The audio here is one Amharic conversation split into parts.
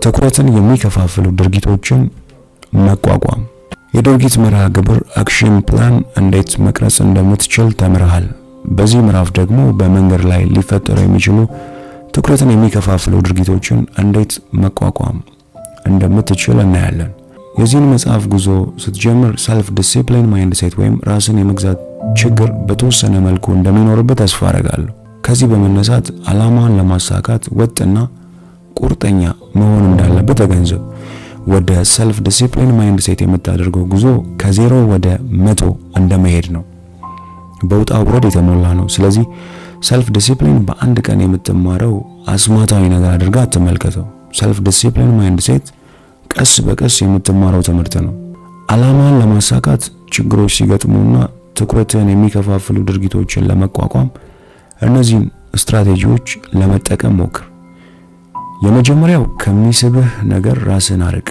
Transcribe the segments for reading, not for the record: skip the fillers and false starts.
ትኩረትን የሚከፋፍሉ ድርጊቶችን መቋቋም። የድርጊት መርሃ ግብር አክሽን ፕላን እንዴት መቅረጽ እንደምትችል ተምረሃል። በዚህ ምዕራፍ ደግሞ በመንገድ ላይ ሊፈጠሩ የሚችሉ ትኩረትን የሚከፋፍሉ ድርጊቶችን እንዴት መቋቋም እንደምትችል እናያለን። የዚህን መጽሐፍ ጉዞ ስትጀምር ሰልፍ ዲሲፕሊን ማይንድሴት ወይም ራስን የመግዛት ችግር በተወሰነ መልኩ እንደሚኖርበት ተስፋ አደርጋለሁ። ከዚህ በመነሳት ዓላማን ለማሳካት ወጥና ቁርጠኛ መሆን እንዳለበት ተገንዘብ። ወደ ሰልፍ ዲሲፕሊን ማይንድሴት የምታደርገው ጉዞ ከ0 ወደ 100 እንደመሄድ ነው። በውጣ ውረድ የተሞላ ነው። ስለዚህ ሰልፍ ዲሲፕሊን በአንድ ቀን የምትማረው አስማታዊ ነገር አድርጋ አትመልከተው። ሰልፍ ዲሲፕሊን ማይንድሴት ቀስ በቀስ የምትማረው ትምህርት ነው። ዓላማን ለማሳካት ችግሮች ሲገጥሙና ትኩረትን የሚከፋፍሉ ድርጊቶችን ለመቋቋም እነዚህን ስትራቴጂዎች ለመጠቀም ሞክር። የመጀመሪያው ከሚስብህ ነገር ራስን አርቅ።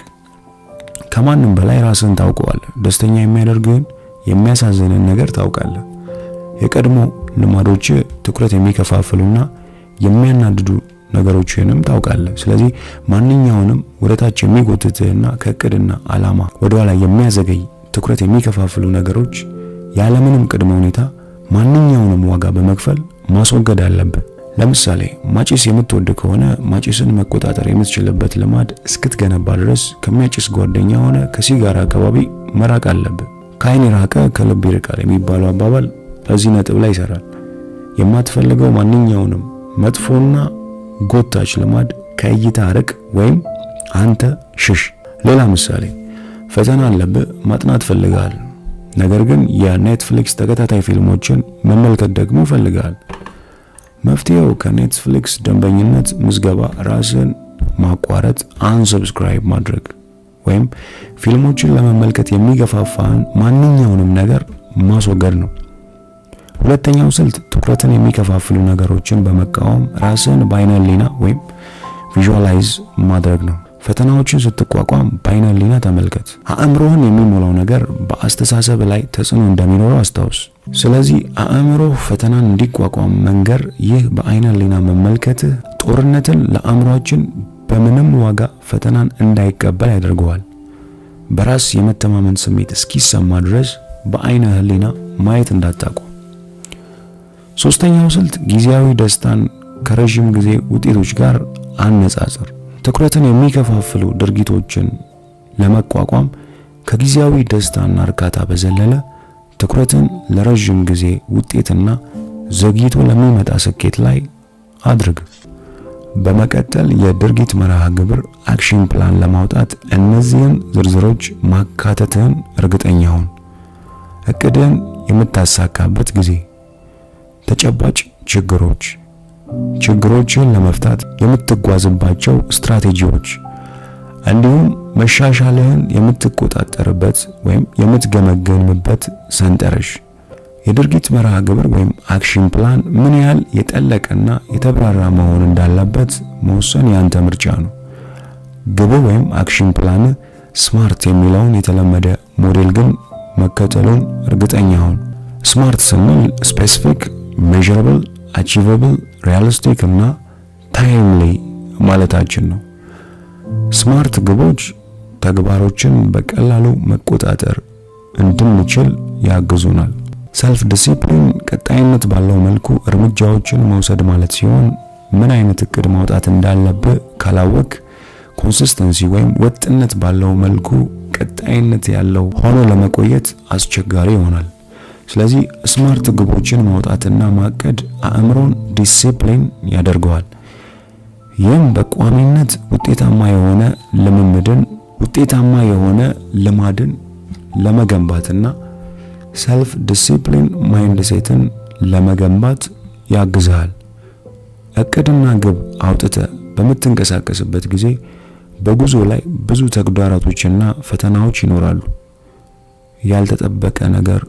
ከማንም በላይ ራስን ታውቀዋለህ። ደስተኛ የሚያደርግህን የሚያሳዝንን ነገር ታውቃለህ። የቀድሞ ልማዶች ትኩረት የሚከፋፍሉና የሚያናድዱ ነገሮችንም ታውቃለህ። ስለዚህ ማንኛውንም ወደታች የሚጎትትህና ከእቅድና ዓላማ ወደኋላ የሚያዘገይ ትኩረት የሚከፋፍሉ ነገሮች ያለምንም ቅድመ ሁኔታ ማንኛውንም ዋጋ በመክፈል ማስወገድ አለብህ። ለምሳሌ ማጭስ የምትወድ ከሆነ ማጭስን መቆጣጠር የምትችልበት ልማድ እስክትገነባ ድረስ ከሚያጭስ ጓደኛ ሆነ ከሲጋራ አካባቢ መራቅ አለብህ። ከዓይን ራቀ ከልብ ይርቃል የሚባለው አባባል በዚህ ነጥብ ላይ ይሰራል። የማትፈልገው ማንኛውንም መጥፎና ጎታች ልማድ ከእይታ ርቅ ወይም አንተ ሽሽ። ሌላ ምሳሌ፣ ፈተና አለብህ፣ ማጥናት ፈልጋል፣ ነገር ግን የኔትፍሊክስ ተከታታይ ፊልሞችን መመልከት ደግሞ ፈልጋል። መፍትሄው ከኔትፍሊክስ ደንበኝነት ምዝገባ ራስን ማቋረጥ፣ አንሰብስክራይብ ማድረግ ወይም ፊልሞችን ለመመልከት የሚገፋፋን ማንኛውንም ነገር ማስወገድ ነው። ሁለተኛው ስልት ትኩረትን የሚከፋፍሉ ነገሮችን በመቃወም ራስን በዓይነ ሕሊና ወይም ቪዥዋላይዝ ማድረግ ነው። ፈተናዎችን ስትቋቋም በዓይነ ሕሊና ተመልከት። አእምሮህን የሚሞላው ነገር በአስተሳሰብ ላይ ተጽዕኖ እንደሚኖረው አስታውስ። ስለዚህ አእምሮህ ፈተናን እንዲቋቋም መንገር፣ ይህ በዓይነ ሕሊና መመልከትህ ጦርነትን ለአእምሮአችን በምንም ዋጋ ፈተናን እንዳይቀበል ያደርገዋል። በራስ የመተማመን ስሜት እስኪሰማ ድረስ በዓይነ ሕሊና ማየት እንዳታቆም። ሶስተኛው ስልት ጊዜያዊ ደስታን ከረጅም ጊዜ ውጤቶች ጋር አነጻጽር። ትኩረትን የሚከፋፍሉ ድርጊቶችን ለመቋቋም ከጊዜያዊ ደስታና እርካታ በዘለለ ትኩረትን ለረጅም ጊዜ ውጤትና ዘግይቶ ለሚመጣ ስኬት ላይ አድርግ። በመቀጠል የድርጊት መርሃ ግብር አክሽን ፕላን ለማውጣት እነዚህን ዝርዝሮች ማካተትን እርግጠኛ ሁን። እቅድን የምታሳካበት ጊዜ፣ ተጨባጭ ችግሮችን ለመፍታት የምትጓዝባቸው ስትራቴጂዎች፣ እንዲሁም መሻሻልህን የምትቆጣጠርበት ወይም የምትገመገምበት ሰንጠረዥ። የድርጊት መርሃ ግብር ወይም አክሽን ፕላን ምን ያህል የጠለቀና የተብራራ መሆን እንዳለበት መወሰን ያንተ ምርጫ ነው። ግብ ወይም አክሽን ፕላን ስማርት የሚለውን የተለመደ ሞዴል ግን መከተሉን እርግጠኛ ሁን። ስማርት ስንል ስፔሲፊክ፣ ሜዠረብል፣ አቺቨብል፣ ሪያሊስቲክ እና ታይምሊ ማለታችን ነው። ስማርት ግቦች ተግባሮችን በቀላሉ መቆጣጠር እንድንችል ያግዙናል። ሰልፍ ዲሲፕሊን ቀጣይነት ባለው መልኩ እርምጃዎችን መውሰድ ማለት ሲሆን ምን አይነት እቅድ ማውጣት እንዳለብህ ካላወቅ ኮንሲስተንሲ ወይም ወጥነት ባለው መልኩ ቀጣይነት ያለው ሆኖ ለመቆየት አስቸጋሪ ይሆናል። ስለዚህ ስማርት ግቦችን ማውጣትና ማቀድ አእምሮን ዲሲፕሊን ያደርገዋል። ይህም በቋሚነት ውጤታማ የሆነ ልማድን ለመገንባትና ሰልፍ ዲሲፕሊን ማይንድሴትን ለመገንባት ያግዛል። እቅድና ግብ አውጥተ በምትንቀሳቀስበት ጊዜ በጉዞ ላይ ብዙ ተግዳሮቶችና ፈተናዎች ይኖራሉ። ያልተጠበቀ ነገር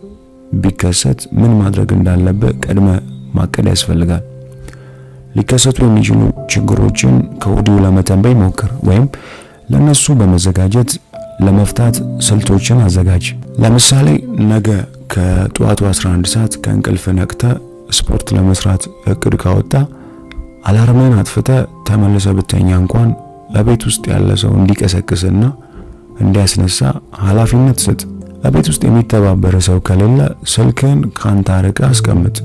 ቢከሰት ምን ማድረግ እንዳለበት ቀድመ ማቀድ ያስፈልጋል። ሊከሰቱ የሚችሉ ችግሮችን ከወዲሁ ለመተንበይ ሞክር ወይም ለነሱ በመዘጋጀት ለመፍታት ስልቶችን አዘጋጅ። ለምሳሌ ነገ ከጧቱ 11 ሰዓት ከእንቅልፍ ነቅተ ስፖርት ለመስራት እቅድ ካወጣ አላርምን አጥፍተ ተመለሰ ብተኛ እንኳን ለቤት ውስጥ ያለ ሰው እንዲቀሰቅስና እንዲያስነሳ ኃላፊነት ስጥ። ለቤት ውስጥ የሚተባበር ሰው ከሌለ ስልክን ካንተ አርቀህ አስቀምጥ።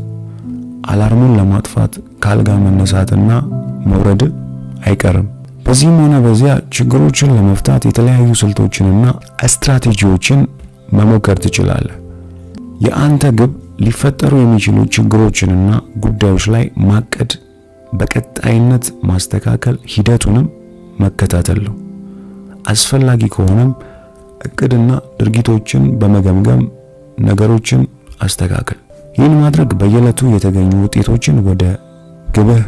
አላርሙን ለማጥፋት ካልጋ መነሳትና መውረድ አይቀርም። በዚህም ሆነ በዚያ ችግሮችን ለመፍታት የተለያዩ ስልቶችንና ስትራቴጂዎችን መሞከር ትችላለህ። የአንተ ግብ ሊፈጠሩ የሚችሉ ችግሮችንና ጉዳዮች ላይ ማቀድ፣ በቀጣይነት ማስተካከል፣ ሂደቱንም መከታተል ነው። አስፈላጊ ከሆነም እቅድና ድርጊቶችን በመገምገም ነገሮችን አስተካክል። ይህን ማድረግ በየዕለቱ የተገኙ ውጤቶችን ወደ ግብህ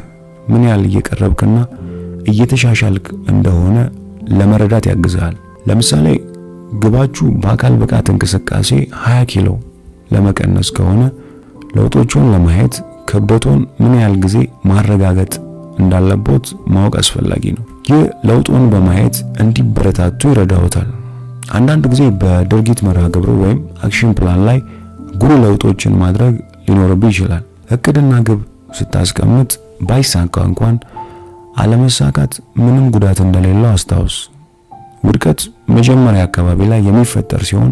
ምን ያህል እየቀረብክና እየተሻሻልክ እንደሆነ ለመረዳት ያግዛል። ለምሳሌ ግባችሁ በአካል ብቃት እንቅስቃሴ 20 ኪሎ ለመቀነስ ከሆነ ለውጦቹን ለማየት ክብደቶን ምን ያህል ጊዜ ማረጋገጥ እንዳለቦት ማወቅ አስፈላጊ ነው። ይህ ለውጡን በማየት እንዲበረታቱ ይረዳዎታል። አንዳንድ ጊዜ በድርጊት መርሃ ግብር ወይም አክሽን ፕላን ላይ ጉልህ ለውጦችን ማድረግ ሊኖርብህ ይችላል። እቅድና ግብ ስታስቀምጥ ባይሳካ እንኳን አለመሳካት ምንም ጉዳት እንደሌለው አስታውስ። ውድቀት መጀመሪያ አካባቢ ላይ የሚፈጠር ሲሆን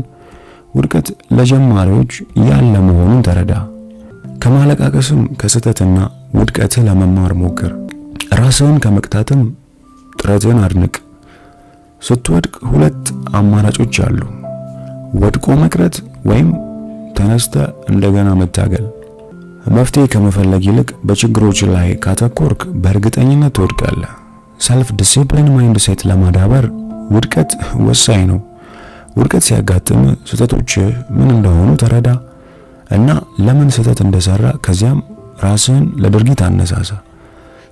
ውድቀት ለጀማሪዎች ያለ መሆኑን ተረዳ። ከማለቃቀስም ከስተትና ውድቀትህ ለመማር ሞክር። ራስህን ከመቅጣትም ጥረትህን አድንቅ። ስትወድቅ ሁለት አማራጮች አሉ፣ ወድቆ መቅረት ወይም ተነስተ እንደገና መታገል። መፍትሄ ከመፈለግ ይልቅ በችግሮች ላይ ካተኮርክ በእርግጠኝነት ትወድቃለህ። ሰልፍ ዲሲፕሊን ማይንድሴት ለማዳበር ውድቀት ወሳኝ ነው። ውድቀት ሲያጋጥም ስህተቶች ምን እንደሆኑ ተረዳ እና ለምን ስህተት እንደሰራ ከዚያም ራስህን ለድርጊት አነሳሳ።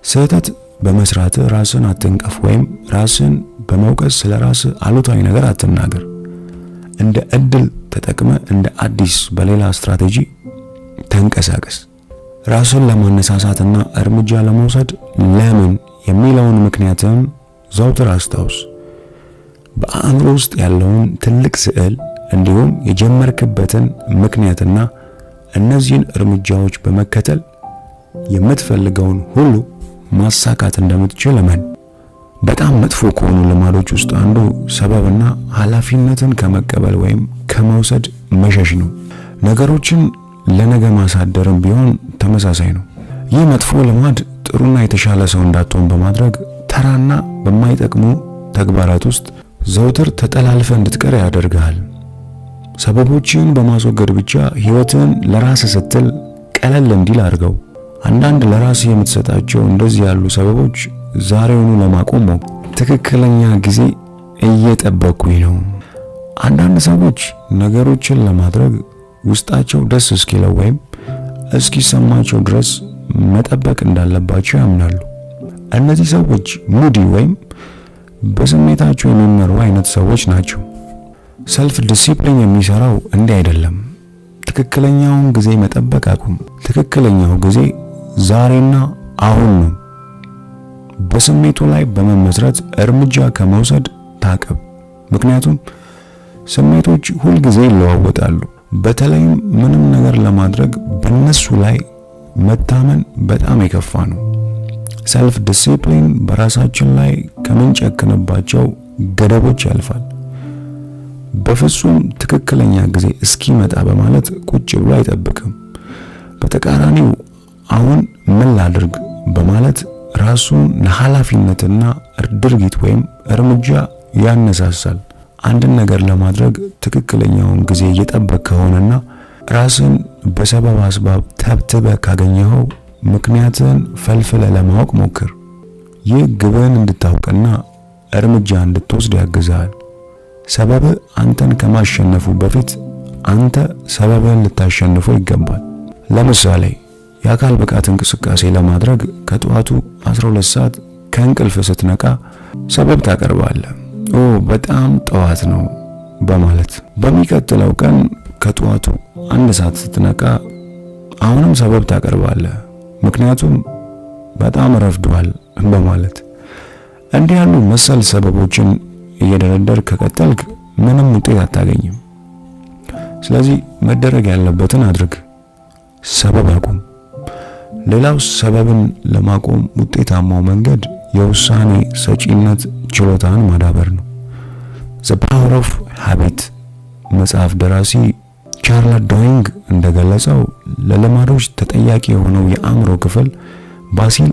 ስህተት በመስራት ራስህን አትንቀፍ ወይም ራስህን በመውቀስ ስለራስህ አሉታዊ ነገር አትናገር። እንደ እድል ተጠቅመ እንደ አዲስ በሌላ ስትራቴጂ ተንቀሳቀስ። ራስህን ለማነሳሳትና እርምጃ ለመውሰድ ለምን የሚለውን ምክንያትን ዘውትር አስታውስ። በአእምሮ ውስጥ ያለውን ትልቅ ስዕል እንዲሁም የጀመርክበትን ምክንያትና እነዚህን እርምጃዎች በመከተል የምትፈልገውን ሁሉ ማሳካት እንደምትችል እመን። በጣም መጥፎ ከሆኑ ልማዶች ውስጥ አንዱ ሰበብና ኃላፊነትን ከመቀበል ወይም ከመውሰድ መሸሽ ነው። ነገሮችን ለነገ ማሳደርም ቢሆን ተመሳሳይ ነው። ይህ መጥፎ ልማድ ጥሩና የተሻለ ሰው እንዳትሆን በማድረግ ተራና በማይጠቅሙ ተግባራት ውስጥ ዘውትር ተጠላልፈ እንድትቀር ያደርጋል። ሰበቦችን በማስወገድ ብቻ ህይወትን ለራስ ስትል ቀለል እንዲል አድርገው። አንዳንድ ለራስ የምትሰጣቸው እንደዚህ ያሉ ሰበቦች ዛሬውኑ ለማቆም ነው። ትክክለኛ ጊዜ እየጠበቁኝ ነው። አንዳንድ ሰዎች ነገሮችን ለማድረግ ውስጣቸው ደስ እስኪለው ወይም እስኪሰማቸው ድረስ መጠበቅ እንዳለባቸው ያምናሉ። እነዚህ ሰዎች ሙዲ ወይም በስሜታቸው የሚመሩ አይነት ሰዎች ናቸው። ሰልፍ ዲሲፕሊን የሚሰራው እንዲህ አይደለም። ትክክለኛውን ጊዜ መጠበቅ አቁም። ትክክለኛው ጊዜ ዛሬና አሁን ነው። በስሜቱ ላይ በመመስረት እርምጃ ከመውሰድ ታቀብ። ምክንያቱም ስሜቶች ሁል ጊዜ ይለዋወጣሉ። በተለይም ምንም ነገር ለማድረግ በነሱ ላይ መታመን በጣም የከፋ ነው። ሰልፍ ዲሲፕሊን በራሳችን ላይ ከምንጨክንባቸው ገደቦች ያልፋል። በፍጹም ትክክለኛ ጊዜ እስኪመጣ በማለት ቁጭ ብሎ አይጠብቅም። በተቃራኒው አሁን ምን ላድርግ በማለት ራሱን ለኃላፊነትና ድርጊት ወይም እርምጃ ያነሳሳል። አንድን ነገር ለማድረግ ትክክለኛውን ጊዜ እየጠበቅ ከሆነና ራስን በሰበብ አስባብ ተብትበ ካገኘኸው ምክንያትን ፈልፍለ ለማወቅ ሞክር። ይህ ግብን እንድታውቅና እርምጃ እንድትወስድ ያግዛል። ሰበብ አንተን ከማሸነፉ በፊት አንተ ሰበብን ልታሸንፈው ይገባል። ለምሳሌ የአካል ብቃት እንቅስቃሴ ለማድረግ ከጠዋቱ 12 ሰዓት ከእንቅልፍ ስትነቃ ሰበብ ታቀርባለህ። በጣም ጠዋት ነው በማለት በሚቀጥለው ቀን ከጠዋቱ 1 ሰዓት ስትነቃ አሁንም ሰበብ ታቀርባለህ፣ ምክንያቱም በጣም ረፍዷል በማለት። እንዲህ ያሉ መሰል ሰበቦችን እየደረደር ከቀጠልክ ምንም ውጤት አታገኝም። ስለዚህ መደረግ ያለበትን አድርግ፣ ሰበብ አቁም። ሌላው ሰበብን ለማቆም ውጤታማው መንገድ የውሳኔ ሰጪነት ችሎታን ማዳበር ነው። The Power of Habit መጽሐፍ ደራሲ ቻርልስ ዶይንግ እንደገለጸው ለልማዶች ተጠያቂ የሆነው የአእምሮ ክፍል ባሲል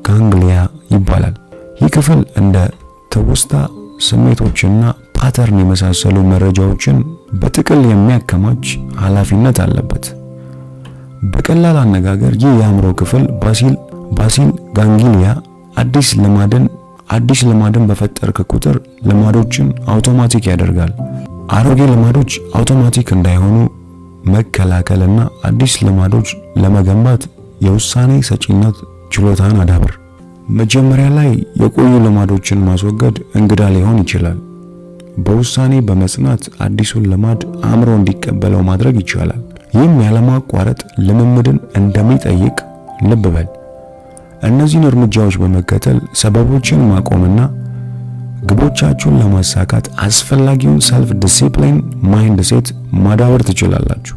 ጋንግሊያ ይባላል። ይህ ክፍል እንደ ትውስታ፣ ስሜቶችና ፓተርን የመሳሰሉ መረጃዎችን በጥቅል የሚያከማች ኃላፊነት አለበት። በቀላል አነጋገር ይህ የአእምሮ ክፍል ባሲል ጋንግሊያ አዲስ ልማድን በፈጠርክ ቁጥር ልማዶችን አውቶማቲክ ያደርጋል። አሮጌ ልማዶች አውቶማቲክ እንዳይሆኑ መከላከልና አዲስ ልማዶች ለመገንባት የውሳኔ ሰጪነት ችሎታን አዳብር። መጀመሪያ ላይ የቆዩ ልማዶችን ማስወገድ እንግዳ ሊሆን ይችላል። በውሳኔ በመጽናት አዲሱን ልማድ አእምሮ እንዲቀበለው ማድረግ ይቻላል። ይህም ያለማቋረጥ ልምምድን እንደሚጠይቅ ልብ በል። እነዚህን እርምጃዎች በመከተል ሰበቦችን ማቆምና ግቦቻችሁን ለማሳካት አስፈላጊውን ሰልፍ ዲሲፕሊን ማይንድ ሴት ማዳበር ትችላላችሁ።